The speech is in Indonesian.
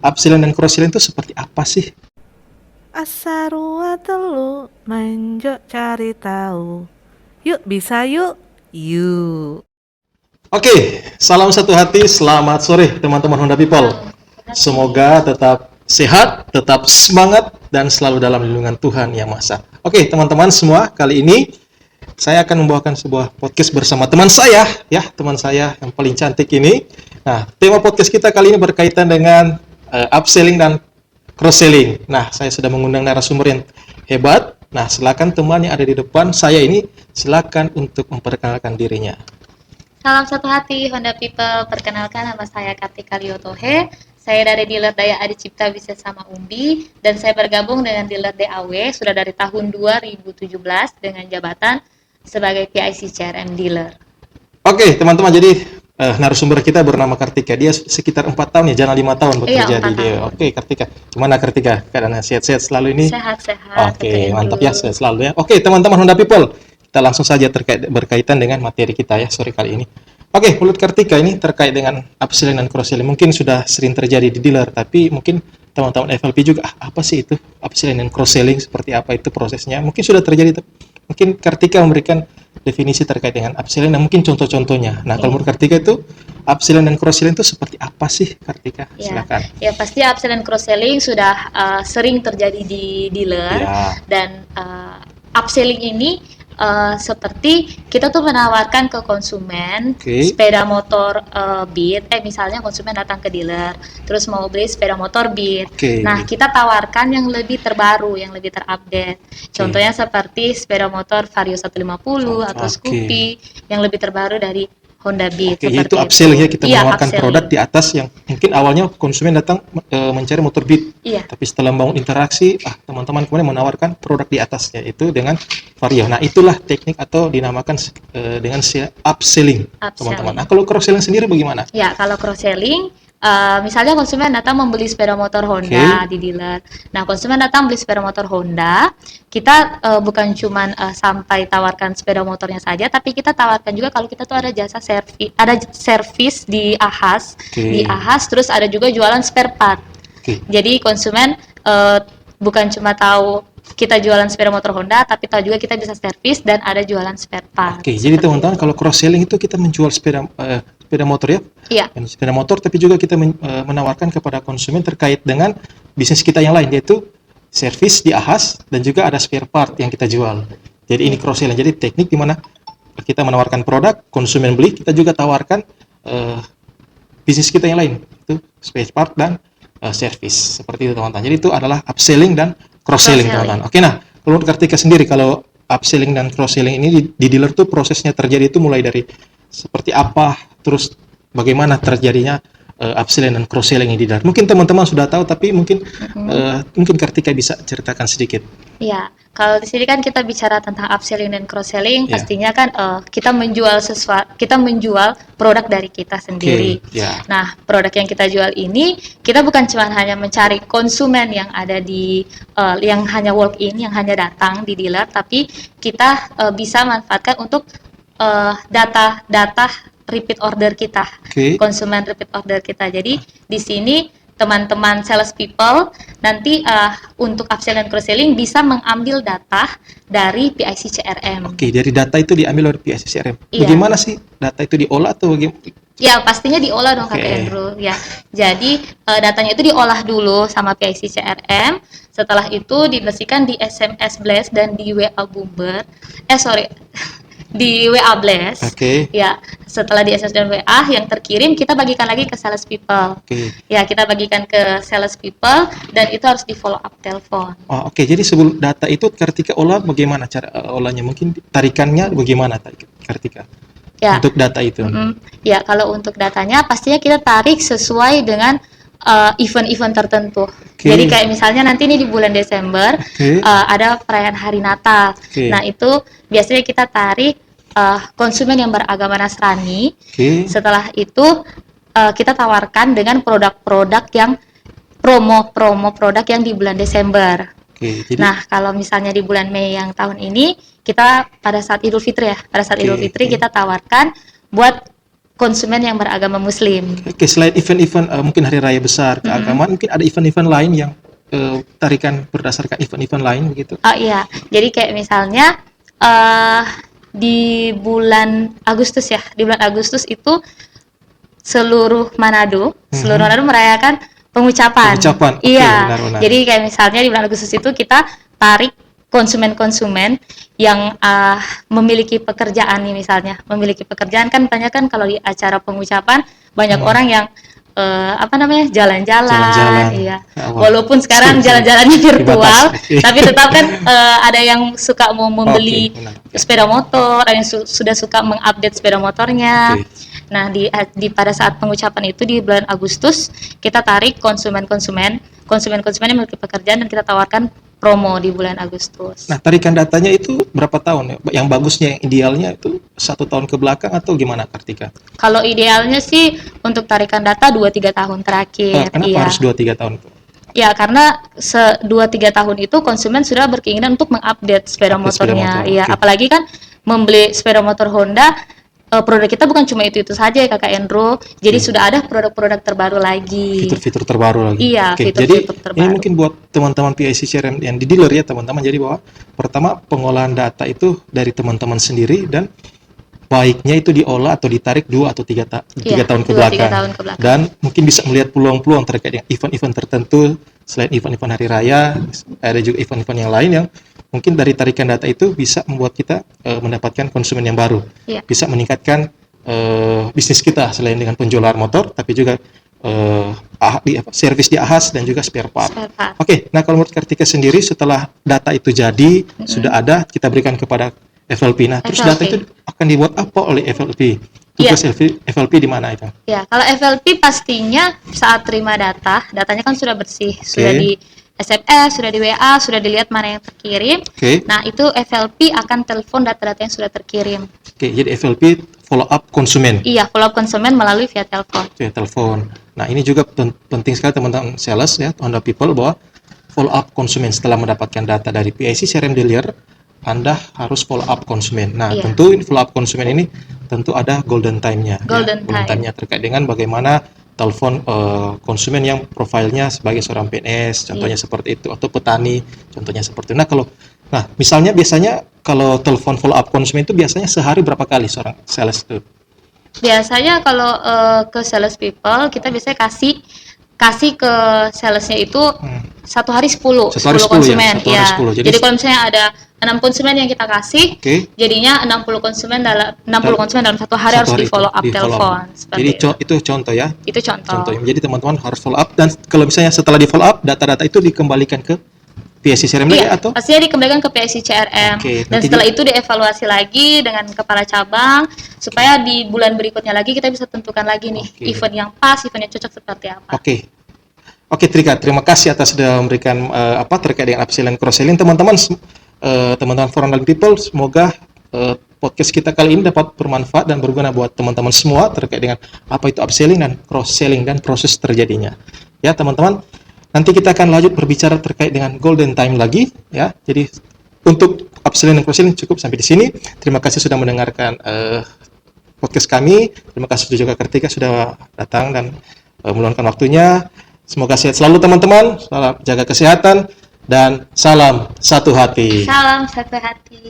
upselling dan cross-selling itu seperti apa sih? Asarua telu manjo cari tahu. Yuk bisa yuk. Yuk. Oke, salam satu hati, selamat sore teman-teman Honda People. Semoga tetap sehat, tetap semangat, dan selalu dalam lindungan Tuhan Yang Maha Esa. Oke, teman-teman semua, kali ini saya akan membawakan sebuah podcast bersama teman saya, teman saya yang paling cantik ini. Nah, tema podcast kita kali ini berkaitan dengan upselling dan cross-selling. Nah, saya sudah mengundang narasumber yang hebat. Nah, silakan teman yang ada di depan saya ini, silakan untuk memperkenalkan dirinya. Salam satu hati Honda People, perkenalkan nama saya Kartika Liotohe. Saya dari dealer Daya Adi Cipta Bisnis sama Umbi dan saya bergabung dengan dealer DAW sudah dari tahun 2017 dengan jabatan sebagai PIC CRM dealer. Oke, teman-teman, jadi narasumber kita bernama Kartika. Dia sekitar 4 tahun ya, jangan 5 tahun bekerja di dia. Oke, Kartika. Gimana Kartika? Keadaannya sehat-sehat selalu ini? Sehat-sehat. Oke, mantap ya, sehat selalu ya. Oke, teman-teman Honda People. Kita langsung saja berkaitan dengan materi kita ya sore kali ini. Oke, menurut Kartika ini terkait dengan upselling dan cross-selling. Mungkin sudah sering terjadi di dealer, tapi mungkin teman-teman FLP juga, apa sih itu upselling dan cross-selling, seperti apa itu prosesnya? Mungkin sudah terjadi, mungkin Kartika memberikan definisi terkait dengan upselling dan mungkin contoh-contohnya. Nah, kalau menurut Kartika itu upselling dan cross-selling itu seperti apa sih, Kartika? Silakan. Ya, pasti upselling dan cross-selling sudah sering terjadi di dealer dan upselling ini seperti kita tuh menawarkan ke konsumen sepeda motor Beat, misalnya konsumen datang ke dealer terus mau beli sepeda motor Beat. Nah, kita tawarkan yang lebih terbaru, yang lebih terupdate. Contohnya seperti sepeda motor Vario 150 atau Scoopy yang lebih terbaru dari Honda Beat. Itu upselling ya, kita menawarkan produk di atas yang mungkin awalnya konsumen datang mencari motor Beat, tapi setelah membangun interaksi, teman-teman kemudian menawarkan produk di atasnya itu dengan Vario. Nah, itulah teknik atau dinamakan dengan upselling, teman-teman. Nah, kalau cross-selling sendiri bagaimana? Ya, kalau cross-selling, misalnya konsumen datang membeli sepeda motor Honda di dealer. Nah, konsumen datang beli sepeda motor Honda, kita bukan cuma sampai tawarkan sepeda motornya saja, tapi kita tawarkan juga kalau kita tuh ada jasa servis di Ahas, terus ada juga jualan spare part. Jadi konsumen bukan cuma tahu kita jualan sepeda motor Honda, tapi tahu juga kita bisa servis dan ada jualan spare part. Jadi teman-teman, kalau cross-selling itu kita menjual sepeda motor ya? Iya. Sepeda motor, tapi juga kita menawarkan kepada konsumen terkait dengan bisnis kita yang lain, yaitu servis di Ahas dan juga ada spare part yang kita jual. Jadi ini cross-selling. Jadi teknik di mana kita menawarkan produk, konsumen beli, kita juga tawarkan bisnis kita yang lain, itu spare part dan servis. Seperti itu teman-teman. Jadi itu adalah upselling dan cross-selling teman-teman. Oke, nah kalau Kartika sendiri, kalau upselling dan cross-selling ini di dealer tuh prosesnya terjadi itu mulai dari seperti apa, terus bagaimana terjadinya upselling dan cross-selling di dealer. Mungkin teman-teman sudah tahu, tapi mungkin mungkin Kartika bisa ceritakan sedikit. Ya, kalau di sini kan kita bicara tentang upselling dan cross-selling, pastinya kan kita menjual produk dari kita sendiri. Nah, produk yang kita jual ini, kita bukan cuma hanya mencari konsumen yang ada di yang hanya walk in, yang hanya datang di dealer, tapi kita bisa manfaatkan untuk data repeat order kita, konsumen repeat order kita. Jadi di sini teman-teman sales people nanti untuk upselling dan cross-selling bisa mengambil data dari PIC CRM. Dari data itu diambil oleh PIC CRM. Bagaimana sih data itu diolah atau bagaimana? Ya, pastinya diolah dong Kak Andrew. Ya, jadi datanya itu diolah dulu sama PIC CRM. Setelah itu dibersihkan di SMS Blast dan di WA Boomer. Di WA Blast. Ya, setelah di SMS dan WA yang terkirim kita bagikan lagi ke sales people. Ya, kita bagikan ke sales people dan itu harus di follow up telepon. Jadi sebelum data itu Kartika olah, bagaimana cara olahnya? Mungkin tarikannya bagaimana Kartika? Untuk data itu. Ya, kalau untuk datanya pastinya kita tarik sesuai dengan event-event tertentu. Jadi kayak misalnya nanti ini di bulan Desember ada perayaan Hari Natal. Nah, itu biasanya kita tarik konsumen yang beragama Nasrani. Setelah itu kita tawarkan dengan produk-produk yang promo produk yang di bulan Desember. Nah, kalau misalnya di bulan Mei yang tahun ini kita pada saat Idul Fitri kita tawarkan buat konsumen yang beragama Muslim. Oke, selain event-event mungkin hari raya besar keagamaan, mungkin ada event-event lain yang tarikan berdasarkan event-event lain begitu. Oh iya, jadi kayak misalnya di bulan Agustus ya, di bulan Agustus itu seluruh Manado merayakan pengucapan. Oke, Iya, benar-benar. jadi kayak misalnya di bulan Agustus itu kita tarik konsumen-konsumen yang memiliki pekerjaan nih, misalnya memiliki pekerjaan kan banyak kan kalau di acara pengucapan banyak orang yang jalan-jalan, iya. Walaupun sekarang jalan-jalannya virtual, tapi tetap kan ada yang suka mau membeli sepeda motor, ada yang sudah suka mengupdate sepeda motornya. Nah, pada saat pengucapan itu di bulan Agustus kita tarik konsumen-konsumen yang memiliki pekerjaan dan kita tawarkan promo di bulan Agustus. Nah, tarikan datanya itu berapa tahun ya? Yang bagusnya, yang idealnya itu 1 tahun ke belakang atau gimana, Kartika? Kalau idealnya sih untuk tarikan data 2-3 tahun terakhir. Kenapa harus 2-3 tahun itu? Ya, karena 2-3 tahun itu konsumen sudah berkeinginan untuk mengupdate sepeda motornya. Iya, apalagi kan membeli sepeda motor Honda, produk kita bukan cuma itu saja ya Kakak Endro. Jadi sudah ada produk-produk terbaru lagi. Fitur-fitur terbaru lagi. Iya, fitur-fitur terbaru. Ini mungkin buat teman-teman PIC CRM yang di dealer ya teman-teman. Jadi bahwa pertama pengolahan data itu dari teman-teman sendiri dan baiknya itu diolah atau ditarik 2 atau 3 tahun ke belakang. Dan mungkin bisa melihat peluang-peluang terkait dengan event-event tertentu selain event-event hari raya, ada juga event-event yang lain yang mungkin dari tarikan data itu bisa membuat kita mendapatkan konsumen yang baru, bisa meningkatkan bisnis kita selain dengan penjualan motor, tapi juga servis di AHAS dan juga spare part. Oke, nah kalau menurut Kartika sendiri setelah data itu jadi sudah ada, kita berikan kepada FLP. Nah, terus data itu akan dibuat apa oleh FLP? Tugas FLP di mana itu? Ya, kalau FLP pastinya saat terima datanya kan sudah bersih, sudah di SMS, sudah di WA, sudah dilihat mana yang terkirim. Nah, itu FLP akan telepon data-data yang sudah terkirim. Jadi FLP follow up konsumen. Iya, follow up konsumen melalui via telepon. Via telepon. Nah, ini juga penting sekali teman-teman sales ya, Honda People, bahwa follow up konsumen setelah mendapatkan data dari PIC CRM dealer, Anda harus follow up konsumen. Nah, tentu follow up konsumen ini tentu ada golden time-nya. Golden time-nya terkait dengan bagaimana telepon konsumen yang profilnya sebagai seorang PNS, contohnya seperti itu, atau petani, contohnya seperti itu. Nah, misalnya biasanya kalau telepon follow up konsumen itu biasanya sehari berapa kali seorang sales itu? Biasanya kalau ke sales people kita biasanya kasih ke salesnya itu 1 hari 10 konsumen ya. Jadi kalau misalnya ada 6 konsumen yang kita kasih, jadinya 60 konsumen dalam 1 hari harus di follow up telepon. Jadi itu contoh ya. Itu contoh. Jadi teman-teman harus follow up, dan kalau misalnya setelah di follow up data-data itu dikembalikan ke PIC CRM lagi atau? Pastinya dikembalikan ke PIC CRM. Dan setelah itu dievaluasi lagi dengan kepala cabang supaya di bulan berikutnya lagi kita bisa tentukan lagi nih event yang pas, event yang cocok seperti apa. Oke, Trika, terima kasih atas sudah memberikan terkait dengan upselling cross-selling. Teman-teman For Honda People, semoga podcast kita kali ini dapat bermanfaat dan berguna buat teman-teman semua terkait dengan apa itu upselling dan cross-selling dan proses terjadinya. Ya, teman-teman, nanti kita akan lanjut berbicara terkait dengan golden time lagi ya. Jadi untuk upselling dan cross-selling cukup sampai di sini. Terima kasih sudah mendengarkan podcast kami. Terima kasih juga Kartika sudah datang dan meluangkan waktunya. Semoga sehat selalu teman-teman, salam jaga kesehatan, dan salam satu hati. Salam satu hati.